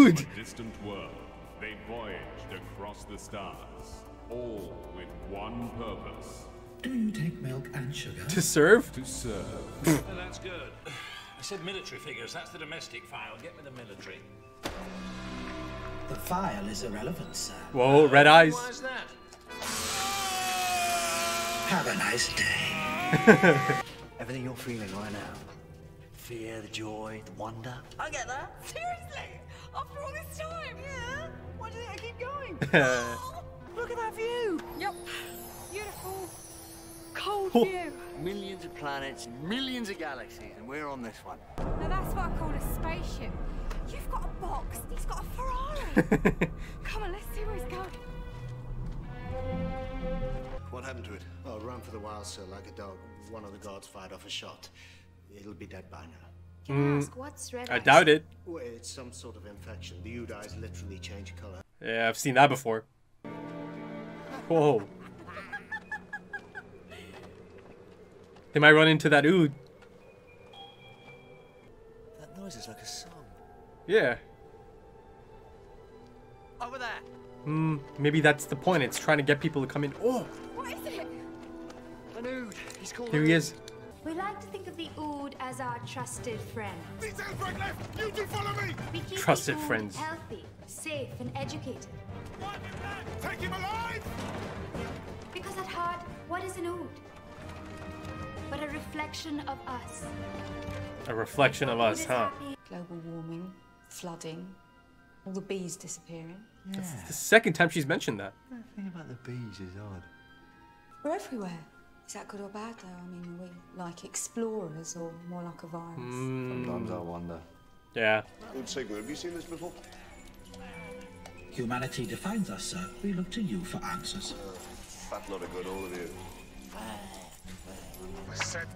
Ood. From a distant world, they voyaged across the stars, all with one purpose. Do you take milk and sugar? To serve? To serve. Oh, that's good. I said military figures. That's the domestic file. Get me the military. The file is irrelevant, sir. Whoa, red eyes. Why is that? Have a nice day. Everything you're feeling right now. Fear, the joy, the wonder. I get that. Seriously? After all this time? Yeah. Why do you think I keep going? Look at that view. Yep. Beautiful. Cold view. Millions of planets, millions of galaxies, and we're on this one. Now that's what I call a spaceship. You've got a box, he's got a Ferrari. Come on, let's see where he's going. What happened to it? Oh, run for the wild, sir, like a dog. One of the guards fired off a shot. It'll be dead by now. Can I ask, what's red I eyes? doubt it. Well, it's some sort of infection. The Ood eyes literally change color. Yeah, I've seen that before. Whoa. They might run into that Ood. That noise is like a song. Yeah. Over there. Maybe that's the point. It's trying to get people to come in. Oh, What is it? An Ood. He's called. there he is. We like to think of the Ood as our trusted friend. Details right left! You two follow me! We keep Trusted the Ood friends. healthy, safe, and educated. Take him alive! Because at heart, what is an Ood? But a reflection of us. A reflection of us, huh? Global warming, flooding, all the bees disappearing. It's the second time she's mentioned that. The thing about the bees is odd. We're everywhere. Is that good or bad, though? I mean, are we like explorers or more like a virus? Sometimes I wonder. Yeah. Good signal. Have you seen this before? Humanity defines us, sir. We look to you for answers. Fat lot of good, all of you. Servants.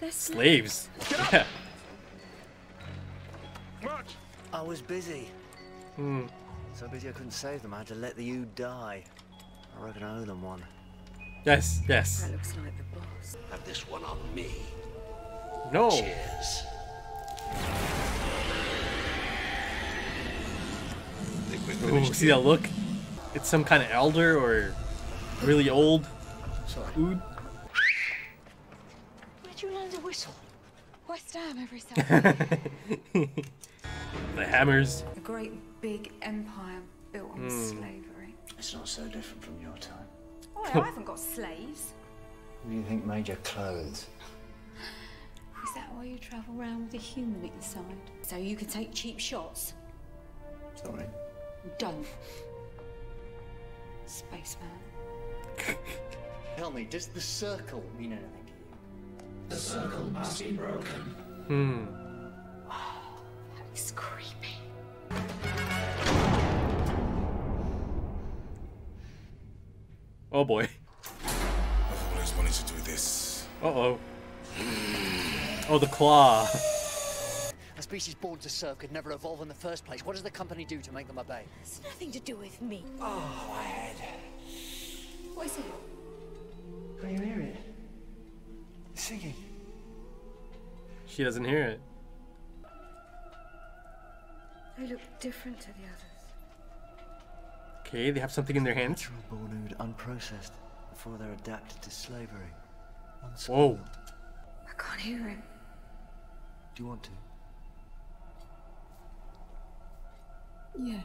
They're Slaves. Yeah. I was busy. So busy I couldn't save them. I had to let the Ood die. I reckon I owe them one. Yes, yes. That looks like the boss. Have this one on me. No. Cheers. Ooh, see that look? It's some kind of elder or really old Ood. Where'd you learn to whistle? West Ham every Saturday. The hammers. A great big empire built on slavery. It's not so different from your time. Oh, I haven't got slaves. Who do you think made your clothes? Is that why you travel around with a human at your side? So you can take cheap shots? Sorry. Don't. Spaceman. Tell me, does the circle mean anything to you? The circle must be broken. It's creepy. Oh boy. I've always wanted to do this. Uh-oh. Oh, the claw. A species born to serve could never evolve in the first place. What does the company do to make them obey? It's nothing to do with me. Oh, my head. What is it? Can you hear it? It's singing. She doesn't hear it. They look different to the others. Okay, they have something in their hands. Natural born Ood, unprocessed, before they're adapted to slavery. Whoa. I can't hear him. Do you want to? Yeah.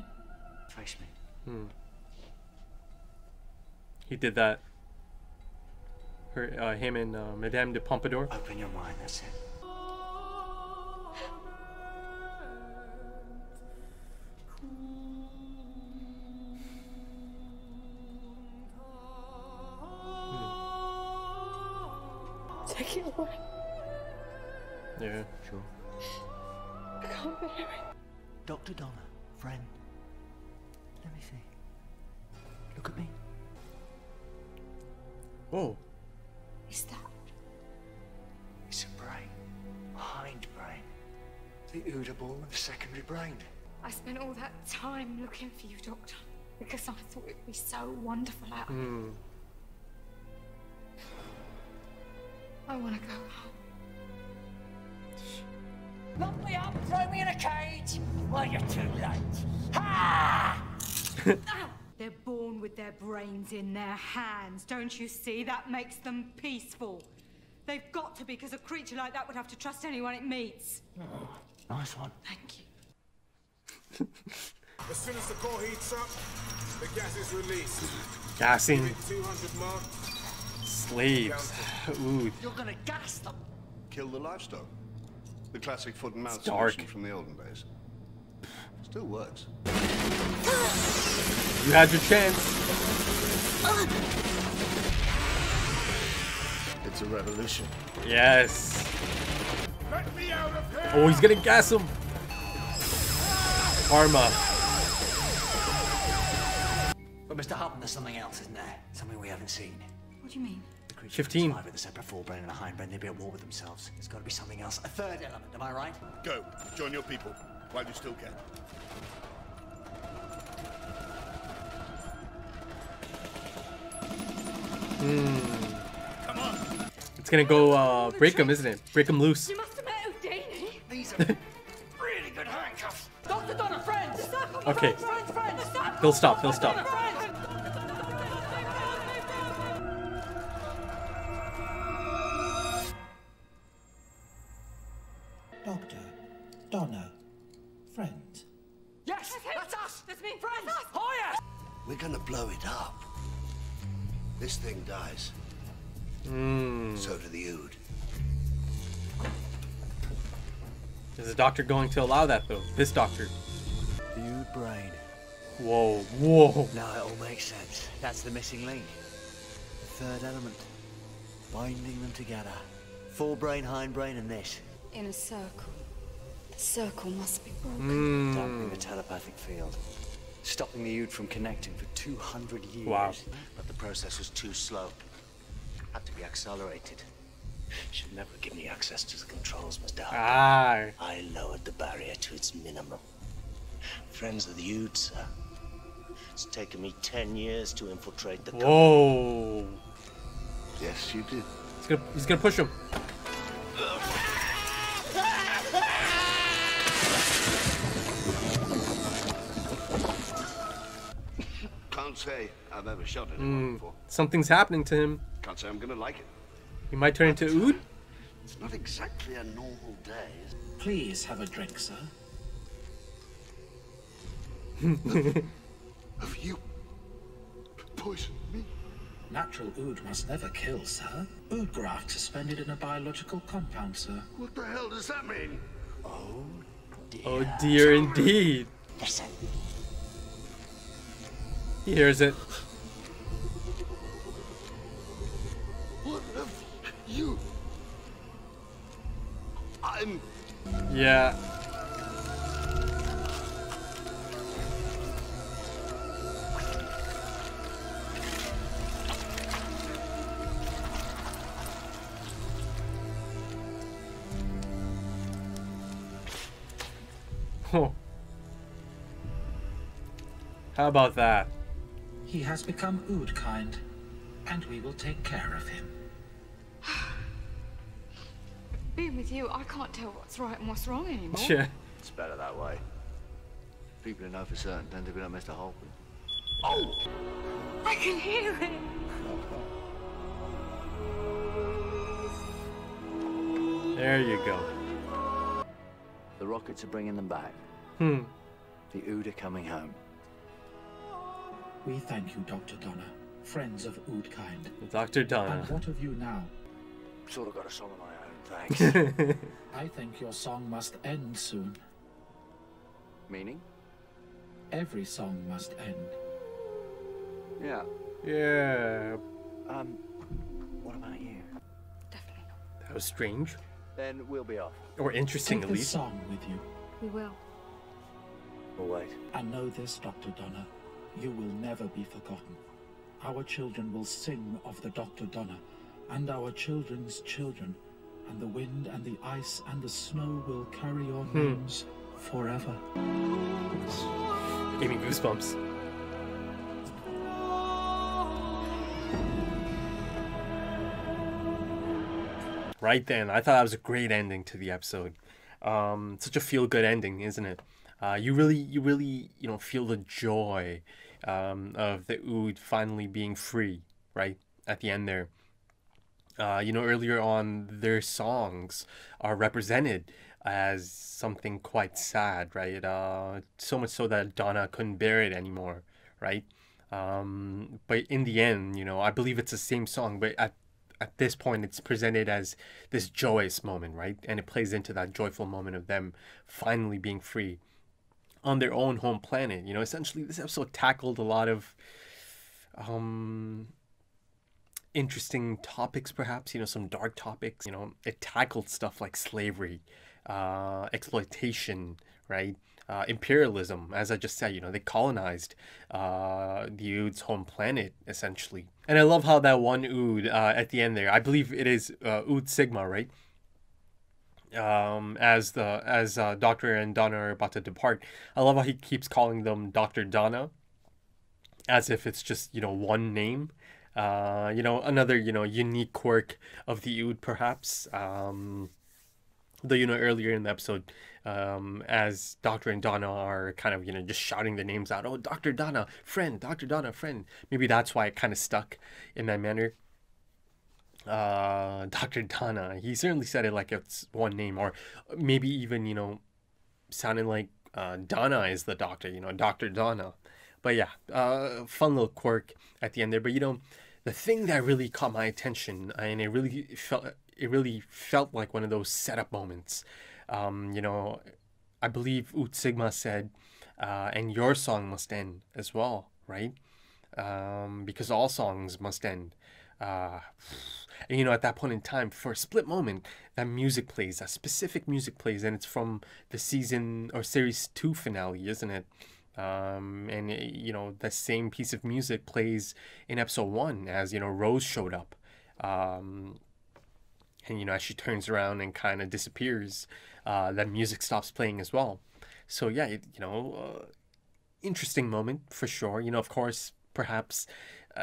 Face me. He did that. Her, him and Madame de Pompadour. Open your mind, that's it. Take it away. Yeah. Sure. I can't bear it. Dr. Donna, friend. Let me see. Look at me. Whoa. Is that? It's a brain. A hind brain. The Ood are born with a secondary brain. I spent all that time looking for you, Doctor, because I thought it'd be so wonderful out here. I want to go home. Lock me up, throw me in a cage. Well, you're too late. Ha! They're born with their brains in their hands. Don't you see? That makes them peaceful. They've got to be, because a creature like that would have to trust anyone it meets. Nice one. Thank you. As soon as the core heats up, the gas is released. Gassing. Give it 200 mark. Slaves. Ooh. You're gonna gas them. Kill the livestock. The classic foot and mouth It's dark. solution from the olden days. Still works. You had your chance. It's a revolution. Yes. Let me out of here! Oh, he's gonna gas him. Karma. But Mr. Hutton, there's something else, isn't there? Something we haven't seen. What do you mean? The creature 15. survive with a separate forebrain and a hindbrain, they'd be at war with themselves. There's got to be something else. A third element, am I right? Go. Join your people while you still can. Come on! It's gonna go break him, isn't it? Break him loose. You must have met Houdini. These are really good handcuffs. Dr. Donna, friends! Okay. Friends! He'll stop. He'll stop. Doctor, Donna, friends. Yes, that's us. That's me, friends! Oh, yes. We're gonna blow it up. This thing dies. So do the Ood. Is the doctor going to allow that though? This doctor. The Ood brain. Whoa. Whoa. Now it all makes sense. That's the missing link. The third element. Binding them together. Forebrain, hindbrain, and this. In a circle. The circle must be broken. Dampening the telepathic field. Stopping the Ood from connecting for 200 years. Wow. But the process was too slow. Had to be accelerated. Should never give me access to the controls, Mr. Hutton. Ah. I lowered the barrier to its minimum. Friends of the Ood, sir. It's taken me 10 years to infiltrate the company. Whoa. Yes, you did. He's gonna push him. Can't say I've ever shot anyone before. Something's happening to him. Can't say I'm gonna like it. He might turn into Ood. It's not exactly a normal day. Please have a drink, sir. Have you poisoned me? Natural Ood must never kill, sir. Ood graft suspended in a biological compound, sir. What the hell does that mean? Oh dear. Oh dear, indeed. Listen. He hears it. What have you? I'm... Yeah. Oh. How about that? He has become Ood kind, and we will take care of him. Being with you, I can't tell what's right and what's wrong anymore. Yeah. It's better that way. People who know for certain tend to be like Mr. Holtman. Oh! I can hear it. There you go. The rockets are bringing them back. Hmm. The Ood are coming home. We thank you, Dr. Donna, friends of Ood kind. Dr. Donna. And what of you now? Sort of got a song of my own, thanks. I think your song must end soon. Meaning? Every song must end. Yeah. Yeah. What about you? Definitely not. That was strange. Then we'll be off. Or interesting, Take at this least. song with you. We will. We'll wait. And know this, Dr. Donna, you will never be forgotten. Our children will sing of the Dr. Donna, and our children's children, and the wind and the ice and the snow will carry your names forever. Gave me goosebumps. Right then, I thought that was a great ending to the episode. Such a feel-good ending, isn't it? You really, feel the joy of the Ood finally being free, right? At the end there. Earlier on, their songs are represented as something quite sad, right? So much so that Donna couldn't bear it anymore, right? But in the end, I believe it's the same song, but at this point, it's presented as this joyous moment, right? And it plays into that joyful moment of them finally being free on their own home planet. Essentially, this episode tackled a lot of interesting topics, perhaps, some dark topics. It tackled stuff like slavery, exploitation, right? Imperialism, as I just said. They colonized the Ood's home planet, essentially. And I love how that one Ood at the end there, I believe it is Ood Sigma, right? As Doctor and Donna are about to depart, I love how he keeps calling them Dr. Donna, as if it's just one name. Another unique quirk of the Ood, perhaps. Though earlier in the episode, as Doctor and Donna are kind of just shouting the names out, oh, Dr. Donna, friend, Dr. Donna, friend. Maybe that's why it kind of stuck in that manner. Dr. Donna, he certainly said it like it's one name, or maybe even sounding like Donna is the doctor, Dr. Donna. But yeah, fun little quirk at the end there. But the thing that really caught my attention, and it really felt like one of those setup moments. I believe Ood Sigma said, and your song must end as well, right? Because all songs must end. And at that point in time, for a split moment, that music plays, that specific music plays, and it's from the season or series 2 finale, isn't it? And the same piece of music plays in episode 1 as Rose showed up, and as she turns around and kind of disappears, that music stops playing as well. So yeah, interesting moment for sure. Of course, perhaps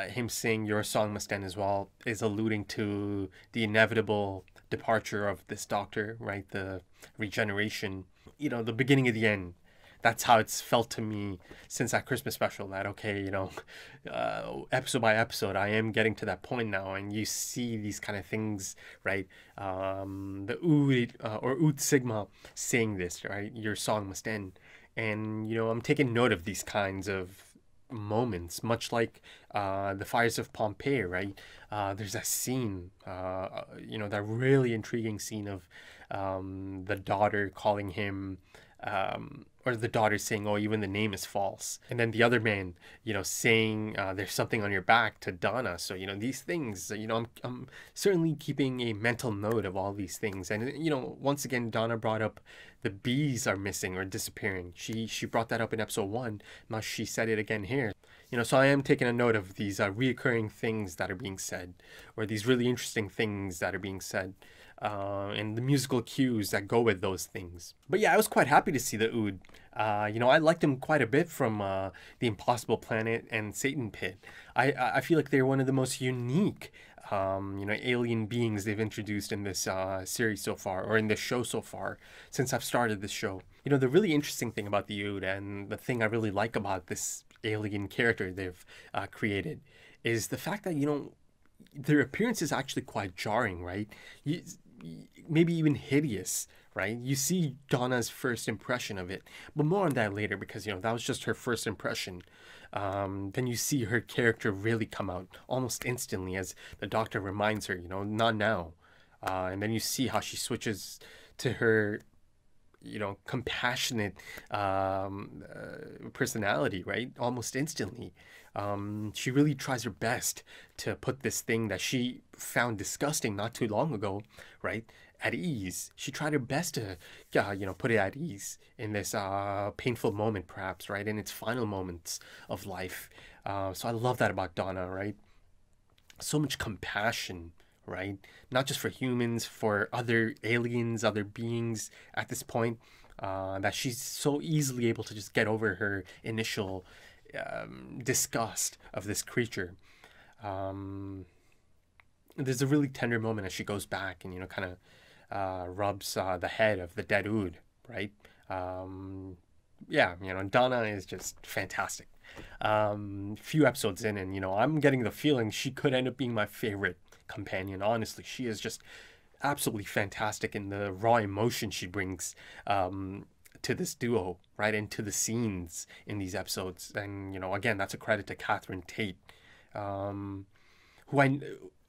him saying your song must end as well is alluding to the inevitable departure of this doctor, right? The regeneration, the beginning of the end. That's how it's felt to me since that Christmas special, that, okay, episode by episode, I am getting to that point now, and you see these kind of things, right? The Ood, or Ood Sigma saying this, right? Your song must end. And, I'm taking note of these kinds of moments, much like the Fires of Pompeii, right? There's that scene, that really intriguing scene of the daughter calling him, or the daughter saying, oh, even the name is false. And then the other man, saying there's something on your back to Donna. So, these things, I'm certainly keeping a mental note of all these things. And, once again, Donna brought up the bees are missing or disappearing. She brought that up in episode 1. Now she said it again here. So I am taking a note of these reoccurring things that are being said, or these really interesting things that are being said. And the musical cues that go with those things. But yeah, I was quite happy to see the Ood. I liked them quite a bit from The Impossible Planet and Satan Pit. I feel like they're one of the most unique, alien beings they've introduced in this series so far, or in this show so far, since I've started this show. The really interesting thing about the Ood, and the thing I really like about this alien character they've created, is the fact that, their appearance is actually quite jarring, right? Maybe even hideous, right? You see Donna's first impression of it, but more on that later, because that was just her first impression. Then you see her character really come out almost instantly, as the doctor reminds her, not now. And then you see how she switches to her compassionate personality, right? Almost instantly. She really tries her best to put this thing that she found disgusting not too long ago, right, at ease. She tried her best to, put it at ease in this painful moment, perhaps, right, in its final moments of life. So I love that about Donna, right? So much compassion, right? Not just for humans, for other aliens, other beings at this point, that she's so easily able to just get over her initial disgust of this creature. There's a really tender moment as she goes back and, kind of rubs the head of the dead Ood, right? Yeah, Donna is just fantastic. Few episodes in, and I'm getting the feeling she could end up being my favorite companion. Honestly, she is just absolutely fantastic in the raw emotion she brings to this duo, right, and to the scenes in these episodes. And again, that's a credit to Catherine Tate, who I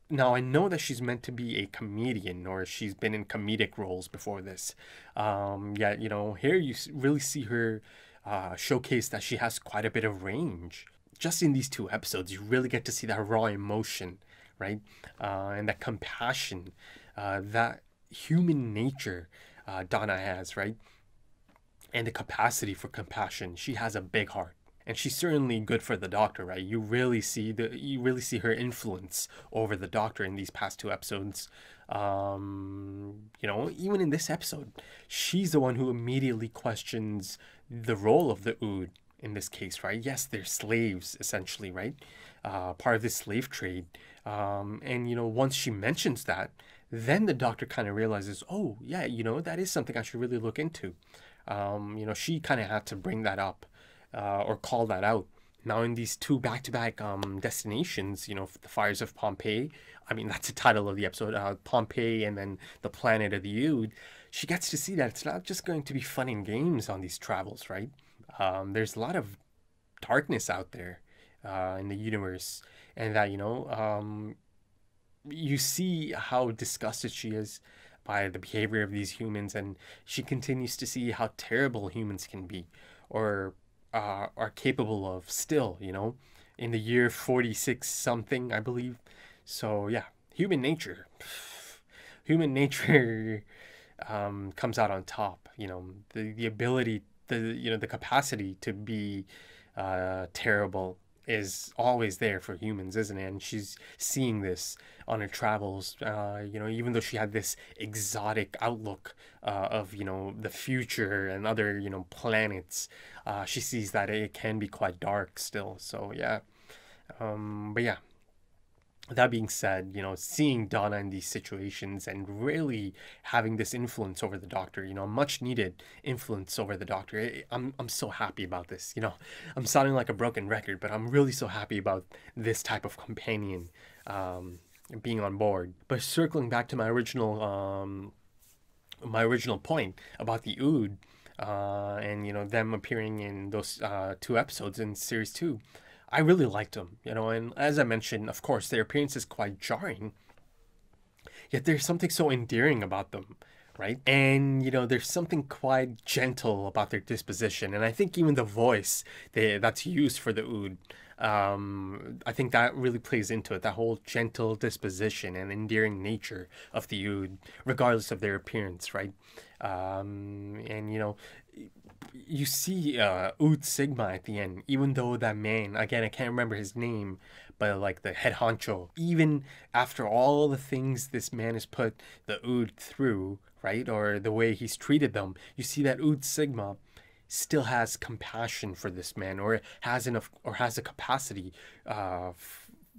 know that she's meant to be a comedian, or she's been in comedic roles before this. Yet, here you really see her showcase that she has quite a bit of range. Just in these 2 episodes, you really get to see that raw emotion, right? And that compassion, that human nature Donna has, right? And the capacity for compassion. She has a big heart. And she's certainly good for the Doctor, right? You really see her influence over the Doctor in these past 2 episodes. Even in this episode, she's the one who immediately questions the role of the Ood in this case, right? Yes, they're slaves, essentially, right? Part of this slave trade. And once she mentions that, then the Doctor kind of realizes, oh, yeah, that is something I should really look into. She kind of had to bring that up. Or call that out. Now in these 2 back-to-back destinations, the fires of Pompeii, I mean, that's the title of the episode, Pompeii and then the planet of the Ood, she gets to see that it's not just going to be fun and games on these travels, right? There's a lot of darkness out there in the universe, and that, you see how disgusted she is by the behavior of these humans, and she continues to see how terrible humans can be, or are capable of still, in the year 46 something, I believe. So yeah, human nature comes out on top. The ability, the capacity to be terrible is always there for humans, isn't it? And she's seeing this on her travels, even though she had this exotic outlook of, the future and other, planets, she sees that it can be quite dark still. So yeah, but yeah, that being said, seeing Donna in these situations and really having this influence over the Doctor, much needed influence over the Doctor. I'm so happy about this. I'm sounding like a broken record, but I'm really so happy about this type of companion being on board. But circling back to my original point about the Ood, and them appearing in those 2 episodes in series 2. I really liked them, and as I mentioned, of course, their appearance is quite jarring, yet there's something so endearing about them, right? And, there's something quite gentle about their disposition, and I think even the voice that's used for the Ood, I think that really plays into it, that whole gentle disposition and endearing nature of the Ood, regardless of their appearance, right? And, you see Ood Sigma at the end, even though that man, again, I can't remember his name, but like the head honcho, even after all the things this man has put the Ood through, right, or the way he's treated them, you see that Ood Sigma still has compassion for this man, or has a capacity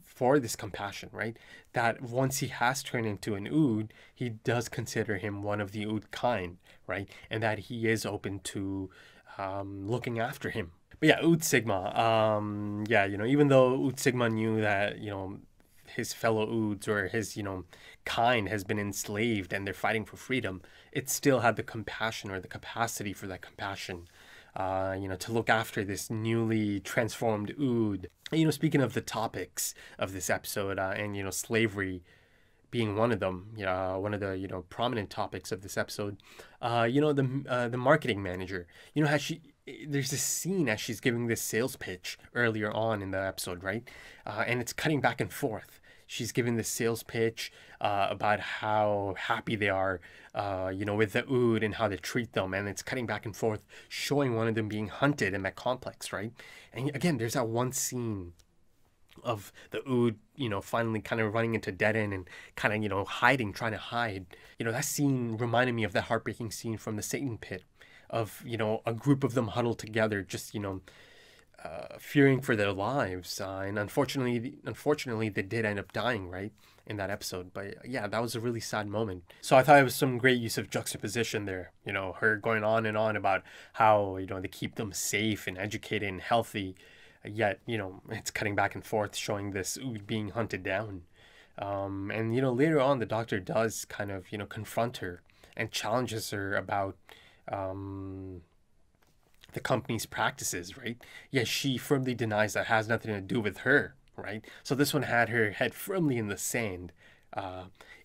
for this compassion, right? That once he has turned into an Ood, he does consider him one of the Ood kind, right? And that he is open to looking after him. But yeah, Ood Sigma, even though Ood Sigma knew that, his fellow Oods or his, kind has been enslaved and they're fighting for freedom, it still had the compassion or the capacity for that compassion, to look after this newly transformed Ood. Speaking of the topics of this episode, and, slavery being one of them, one of the, prominent topics of this episode, the marketing manager, how there's this scene as she's giving this sales pitch earlier on in the episode, right? And it's cutting back and forth. She's giving this sales pitch about how happy they are, with the Ood and how they treat them. And it's cutting back and forth, showing one of them being hunted in that complex, right? And again, there's that one scene of the Ood, finally kind of running into dead end and kind of, hiding, trying to hide. That scene reminded me of that heartbreaking scene from the Satan Pit of, a group of them huddled together, just, fearing for their lives, and unfortunately they did end up dying, right, in that episode. But yeah, that was a really sad moment. So I thought it was some great use of juxtaposition there, you know, her going on and on about how, you know, they keep them safe and educated and healthy, yet, you know, it's cutting back and forth showing this Ood being hunted down. And, you know, later on the doctor does kind of, you know, confront her and challenges her about the company's practices, right? Yeah, she firmly denies that has nothing to do with her, right? So this one had her head firmly in the sand,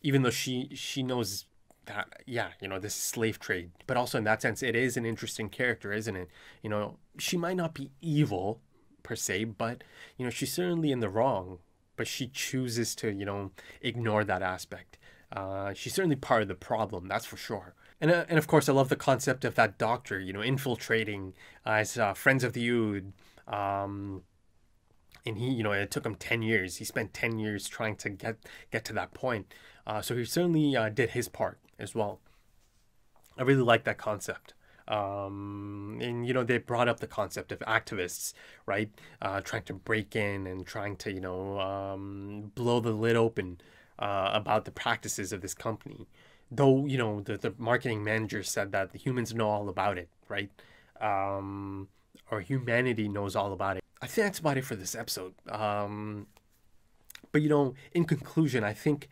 even though she knows that, yeah, you know, this is slave trade. But also in that sense, it is an interesting character, isn't it? You know, she might not be evil per se, but, you know, she's certainly in the wrong, but she chooses to, you know, ignore that aspect. She's certainly part of the problem, that's for sure. And of course, I love the concept of that doctor, you know, infiltrating as friends of the Ood. And he, you know, it took him 10 years. He spent 10 years trying to get to that point. So he certainly did his part as well. I really like that concept. And, you know, they brought up the concept of activists, right? Trying to break in and trying to, you know, blow the lid open about the practices of this company. Though, you know, the marketing manager said that the humans know all about it, right? Or humanity knows all about it. I think that's about it for this episode. But, you know, in conclusion, I think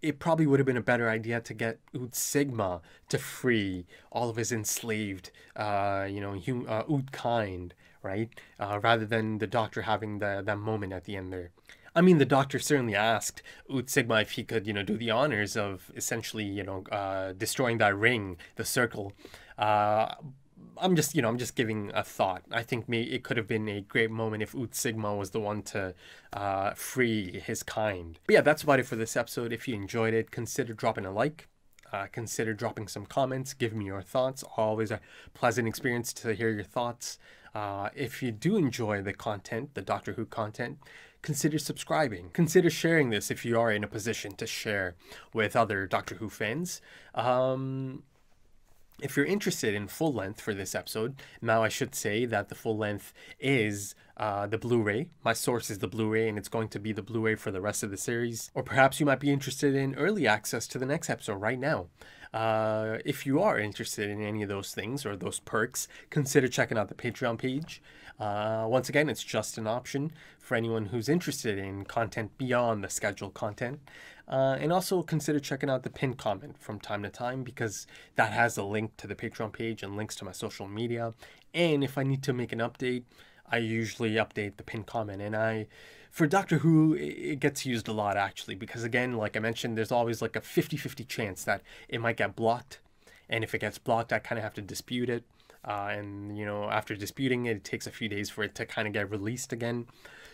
it probably would have been a better idea to get Ood Sigma to free all of his enslaved, you know, Ood kind, right? Rather than the doctor having that moment at the end there. I mean, the doctor certainly asked Ood Sigma if he could, you know, do the honors of essentially, you know, destroying that ring, the circle. I'm just giving a thought. I think maybe it could have been a great moment if Ood Sigma was the one to free his kind. But yeah, that's about it for this episode. If you enjoyed it, consider dropping a like. Consider dropping some comments. Give me your thoughts. Always a pleasant experience to hear your thoughts. If you do enjoy the content, the Doctor Who content, consider subscribing. Consider sharing this if you are in a position to share with other Doctor Who fans. If you're interested in full length for this episode, now I should say that the full length is the Blu-ray. My source is the Blu-ray, and it's going to be the Blu-ray for the rest of the series. Or perhaps you might be interested in early access to the next episode right now. If you are interested in any of those things or those perks, consider checking out the Patreon page. Once again, it's just an option for anyone who's interested in content beyond the scheduled content. And also consider checking out the pinned comment from time to time, because that has a link to the Patreon page and links to my social media. And if I need to make an update, I usually update the pinned comment. And for Doctor Who, it gets used a lot actually, because again, like I mentioned, there's always like a 50-50 chance that it might get blocked. And if it gets blocked, I kind of have to dispute it. And, you know, after disputing it, it takes a few days for it to kind of get released again.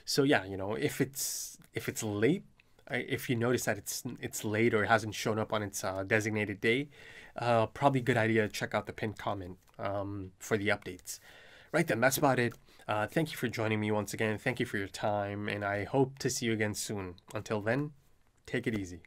So yeah, you know, if it's late, if you notice that it's late or it hasn't shown up on its designated day, probably a good idea to check out the pinned comment for the updates. Right then, that's about it. Thank you for joining me once again. Thank you for your time, and I hope to see you again soon. Until then, take it easy.